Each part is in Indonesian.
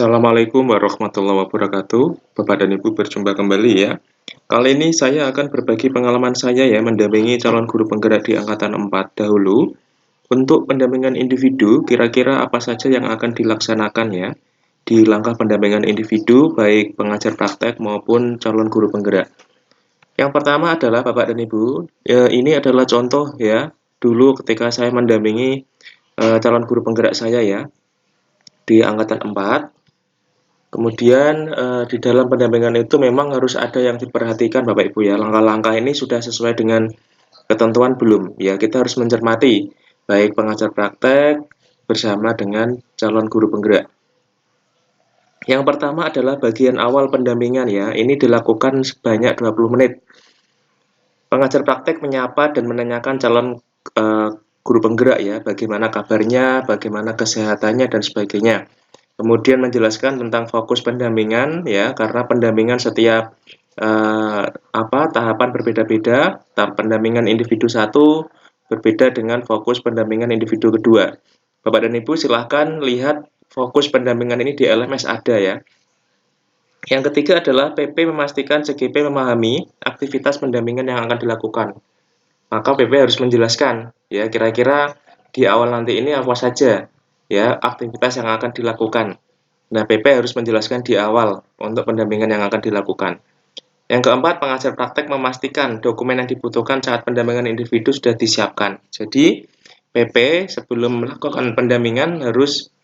Assalamualaikum warahmatullahi wabarakatuh. Bapak dan Ibu berjumpa kembali ya. Kali ini saya akan berbagi pengalaman saya ya mendampingi calon guru penggerak di angkatan 4 dahulu. Untuk pendampingan individu, kira-kira apa saja yang akan dilaksanakan ya di langkah pendampingan individu baik pengajar praktek maupun calon guru penggerak. Yang pertama adalah Bapak dan Ibu, ini adalah contoh ya dulu ketika saya mendampingi calon guru penggerak saya ya di angkatan 4. Kemudian di dalam pendampingan itu memang harus ada yang diperhatikan Bapak Ibu ya. Langkah-langkah ini sudah sesuai dengan ketentuan belum? Ya, kita harus mencermati baik pengajar praktek bersama dengan calon guru penggerak. Yang pertama adalah bagian awal pendampingan ya. Ini dilakukan sebanyak 20 menit. Pengajar praktek menyapa dan menanyakan calon guru penggerak ya, bagaimana kabarnya, bagaimana kesehatannya dan sebagainya. Kemudian menjelaskan tentang fokus pendampingan ya, karena pendampingan setiap tahapan berbeda-beda. Tahap pendampingan individu 1 berbeda dengan fokus pendampingan individu kedua. Bapak dan Ibu silahkan lihat fokus pendampingan ini di LMS ada ya. Yang ketiga adalah PP memastikan CGP memahami aktivitas pendampingan yang akan dilakukan. Maka PP harus menjelaskan ya kira-kira di awal nanti ini apa saja ya aktivitas yang akan dilakukan. Nah, PP harus menjelaskan di awal untuk pendampingan yang akan dilakukan. Yang keempat, pengajar praktek memastikan dokumen yang dibutuhkan saat pendampingan individu sudah disiapkan. Jadi, PP sebelum melakukan pendampingan harus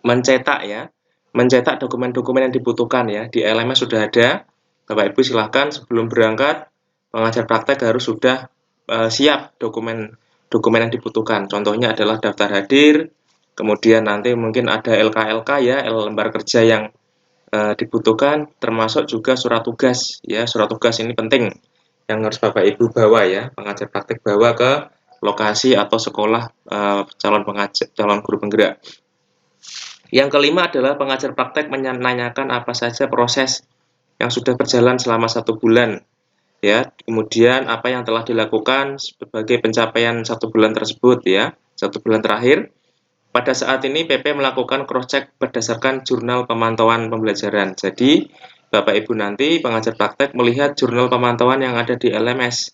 mencetak dokumen-dokumen yang dibutuhkan ya. Di LMS sudah ada. Bapak Ibu silahkan sebelum berangkat, pengajar praktek harus sudah siap dokumen yang dibutuhkan. Contohnya adalah daftar hadir, kemudian nanti mungkin ada LK-LK ya, lembar kerja yang dibutuhkan, termasuk juga surat tugas ya. Surat tugas ini penting yang harus Bapak Ibu bawa ya, pengajar praktek bawa ke lokasi atau sekolah calon guru penggerak. Yang kelima adalah pengajar praktek menanyakan apa saja proses yang sudah berjalan selama 1 bulan ya, kemudian apa yang telah dilakukan sebagai pencapaian 1 bulan tersebut ya, 1 bulan terakhir. Pada saat ini PP melakukan cross-check berdasarkan jurnal pemantauan pembelajaran. Jadi, Bapak Ibu nanti pengajar praktek melihat jurnal pemantauan yang ada di LMS.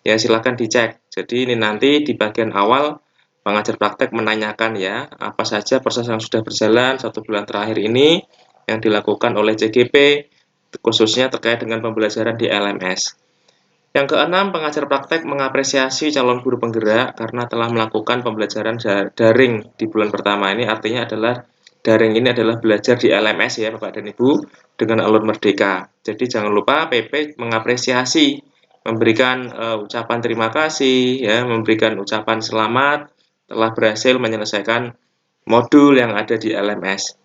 Ya, silakan dicek. Jadi, ini nanti di bagian awal pengajar praktek menanyakan ya, apa saja proses yang sudah berjalan 1 bulan terakhir ini yang dilakukan oleh CGP, khususnya terkait dengan pembelajaran di LMS. Yang keenam, pengajar praktek mengapresiasi calon guru penggerak karena telah melakukan pembelajaran daring di bulan pertama ini. Artinya adalah daring ini adalah belajar di LMS ya Bapak dan Ibu dengan alur merdeka. Jadi jangan lupa PP mengapresiasi, memberikan ucapan terima kasih ya, memberikan ucapan selamat telah berhasil menyelesaikan modul yang ada di LMS.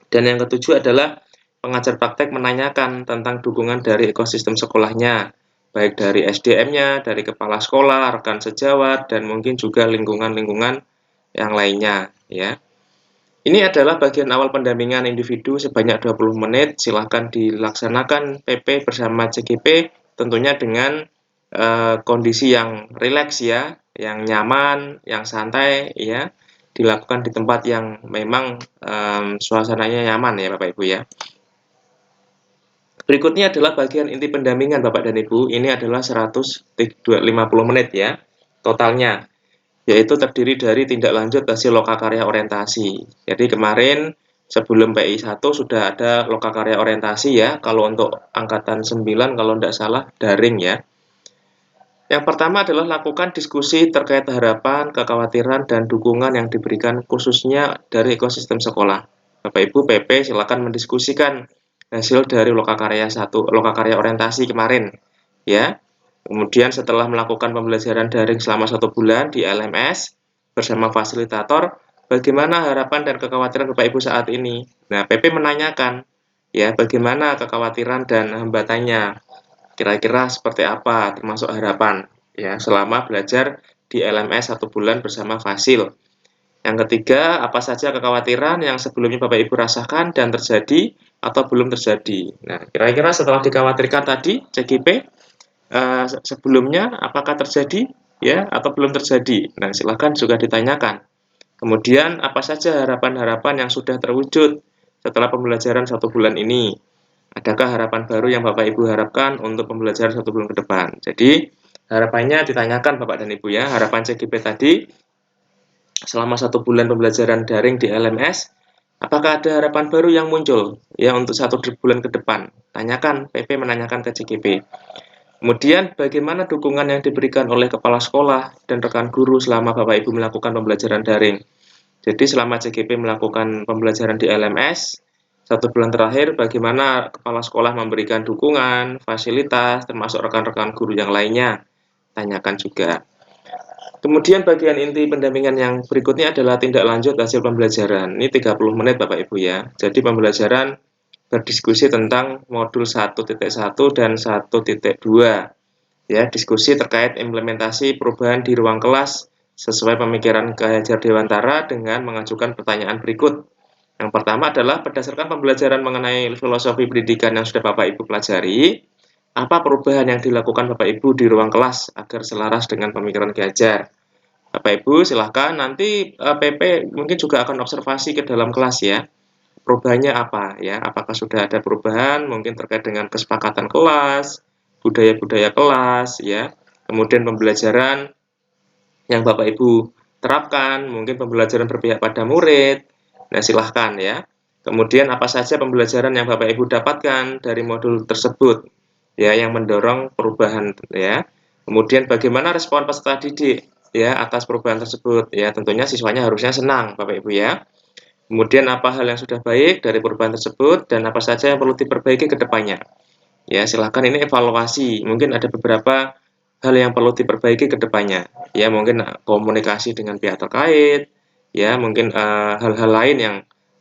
Dan yang ketujuh adalah pengajar praktek menanyakan tentang dukungan dari ekosistem sekolahnya, baik dari SDM-nya, dari kepala sekolah, rekan sejawat, dan mungkin juga lingkungan-lingkungan yang lainnya ya. Ini adalah bagian awal pendampingan individu sebanyak 20 menit. Silahkan dilaksanakan PP bersama CGP tentunya dengan kondisi yang rileks ya, yang nyaman, yang santai ya, dilakukan di tempat yang memang suasananya nyaman ya Bapak Ibu ya. Berikutnya adalah bagian inti pendampingan Bapak dan Ibu. Ini adalah 150 menit ya totalnya, yaitu terdiri dari tindak lanjut hasil lokakarya orientasi. Jadi kemarin sebelum PI 1 sudah ada lokakarya orientasi ya, kalau untuk angkatan 9 kalau tidak salah daring ya. Yang pertama adalah lakukan diskusi terkait harapan, kekhawatiran, dan dukungan yang diberikan khususnya dari ekosistem sekolah. Bapak Ibu PP silakan mendiskusikan hasil dari lokakarya orientasi kemarin ya. Kemudian setelah melakukan pembelajaran daring selama 1 bulan di LMS bersama fasilitator, bagaimana harapan dan kekhawatiran Bapak Ibu saat ini? Nah, PP menanyakan ya bagaimana kekhawatiran dan hambatannya. Kira-kira seperti apa termasuk harapan ya selama belajar di LMS 1 bulan bersama Fasil. Yang ketiga, apa saja kekhawatiran yang sebelumnya Bapak Ibu rasakan dan terjadi atau belum terjadi. Nah, kira-kira setelah dikhawatirkan tadi CGP sebelumnya apakah terjadi ya atau belum terjadi. Nah, silakan juga ditanyakan. Kemudian apa saja harapan-harapan yang sudah terwujud setelah pembelajaran 1 bulan ini? Adakah harapan baru yang Bapak Ibu harapkan untuk pembelajaran 1 bulan ke depan? Jadi, harapannya ditanyakan Bapak dan Ibu ya, harapan CGP tadi selama 1 bulan pembelajaran daring di LMS, apakah ada harapan baru yang muncul ya untuk 1 bulan ke depan? Tanyakan, PP menanyakan ke CGP. Kemudian bagaimana dukungan yang diberikan oleh kepala sekolah dan rekan guru selama Bapak Ibu melakukan pembelajaran daring? Jadi selama CGP melakukan pembelajaran di LMS, 1 bulan terakhir bagaimana kepala sekolah memberikan dukungan, fasilitas, termasuk rekan-rekan guru yang lainnya? Tanyakan juga. Kemudian bagian inti pendampingan yang berikutnya adalah tindak lanjut hasil pembelajaran. Ini 30 menit Bapak Ibu ya. Jadi pembelajaran berdiskusi tentang modul 1.1 dan 1.2. Ya, diskusi terkait implementasi perubahan di ruang kelas sesuai pemikiran Ki Hajar Dewantara dengan mengajukan pertanyaan berikut. Yang pertama adalah berdasarkan pembelajaran mengenai filosofi pendidikan yang sudah Bapak Ibu pelajari, apa perubahan yang dilakukan Bapak Ibu di ruang kelas agar selaras dengan pemikiran Ki Hajar? Bapak Ibu silahkan nanti PP mungkin juga akan observasi ke dalam kelas ya. Perubahannya apa ya? Apakah sudah ada perubahan mungkin terkait dengan kesepakatan kelas, budaya-budaya kelas ya. Kemudian pembelajaran yang Bapak Ibu terapkan, mungkin pembelajaran berpihak pada murid. Nah, silahkan ya. Kemudian apa saja pembelajaran yang Bapak Ibu dapatkan dari modul tersebut ya yang mendorong perubahan ya. Kemudian bagaimana respon peserta didik ya atas perubahan tersebut ya, tentunya siswanya harusnya senang Bapak Ibu ya. Kemudian apa hal yang sudah baik dari perubahan tersebut dan apa saja yang perlu diperbaiki ke depannya. Ya, silakan ini evaluasi. Mungkin ada beberapa hal yang perlu diperbaiki ke depannya. Ya, mungkin komunikasi dengan pihak terkait, ya, mungkin hal-hal lain yang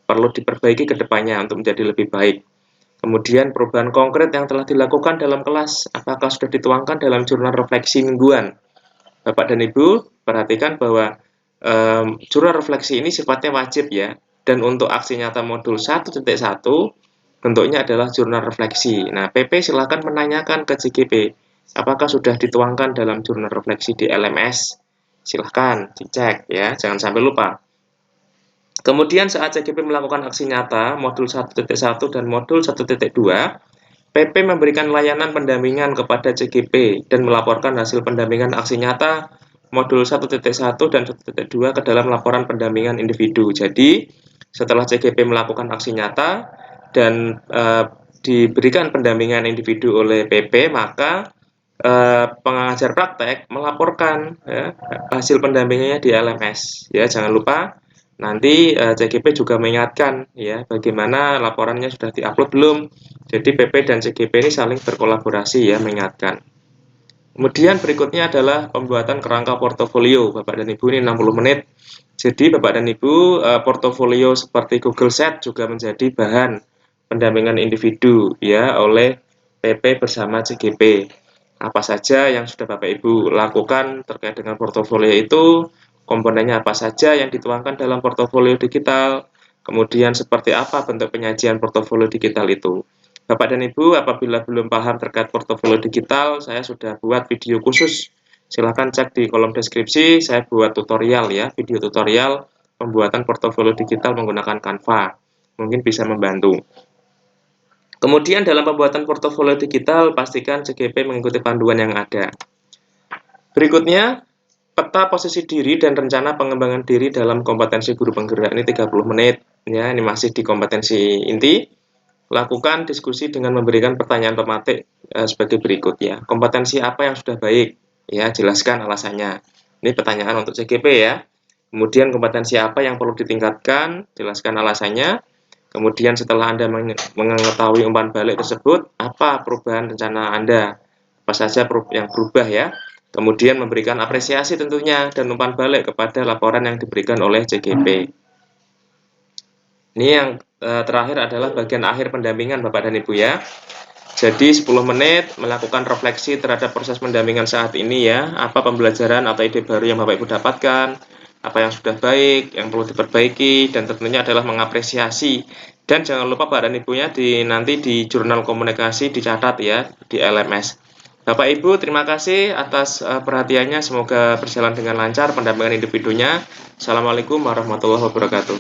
perlu diperbaiki ke depannya untuk menjadi lebih baik. Kemudian perubahan konkret yang telah dilakukan dalam kelas, apakah sudah dituangkan dalam jurnal refleksi mingguan? Bapak dan Ibu, perhatikan bahwa jurnal refleksi ini sifatnya wajib ya. Dan untuk aksi nyata modul 1.1, bentuknya adalah jurnal refleksi. Nah, PP silakan menanyakan ke CGP, apakah sudah dituangkan dalam jurnal refleksi di LMS? Silahkan dicek ya, jangan sampai lupa. Kemudian saat CGP melakukan aksi nyata, modul 1.1 dan modul 1.2, PP memberikan layanan pendampingan kepada CGP dan melaporkan hasil pendampingan aksi nyata modul 1.1 dan 1.2 ke dalam laporan pendampingan individu. Jadi, setelah CGP melakukan aksi nyata dan diberikan pendampingan individu oleh PP, maka pengajar praktek melaporkan ya, hasil pendampingannya di LMS. Ya, jangan lupa nanti CGP juga mengingatkan ya bagaimana laporannya sudah diupload belum. Jadi PP dan CGP ini saling berkolaborasi ya mengingatkan. Kemudian berikutnya adalah pembuatan kerangka portofolio. Bapak dan Ibu ini 60 menit. Jadi Bapak dan Ibu portofolio seperti Google Sheet juga menjadi bahan pendampingan individu ya oleh PP bersama CGP. Apa saja yang sudah Bapak Ibu lakukan terkait dengan portofolio itu, komponennya apa saja yang dituangkan dalam portofolio digital, kemudian seperti apa bentuk penyajian portofolio digital itu. Bapak dan Ibu, apabila belum paham terkait portofolio digital, saya sudah buat video khusus. Silahkan cek di kolom deskripsi, saya buat tutorial ya, video tutorial pembuatan portofolio digital menggunakan Canva. Mungkin bisa membantu. Kemudian dalam pembuatan portofolio digital, pastikan CGP mengikuti panduan yang ada. Berikutnya, peta posisi diri dan rencana pengembangan diri dalam kompetensi guru penggerak. Ini 30 menit. Ya, ini masih di kompetensi inti. Lakukan diskusi dengan memberikan pertanyaan tematik sebagai berikut ya. Kompetensi apa yang sudah baik? Ya, jelaskan alasannya. Ini pertanyaan untuk CGP ya. Kemudian kompetensi apa yang perlu ditingkatkan? Jelaskan alasannya. Kemudian setelah Anda mengetahui umpan balik tersebut, apa perubahan rencana Anda? Apa saja yang berubah ya? Kemudian memberikan apresiasi tentunya dan umpan balik kepada laporan yang diberikan oleh CGP. Ini yang terakhir adalah bagian akhir pendampingan Bapak dan Ibu ya. Jadi 10 menit melakukan refleksi terhadap proses pendampingan saat ini ya. Apa pembelajaran atau ide baru yang Bapak Ibu dapatkan, apa yang sudah baik, yang perlu diperbaiki, dan tentunya adalah mengapresiasi. Dan jangan lupa Bapak dan Ibunya nanti di jurnal komunikasi dicatat ya di LMS. Bapak Ibu, terima kasih atas perhatiannya. Semoga berjalan dengan lancar pendampingan individunya. Assalamualaikum warahmatullahi wabarakatuh.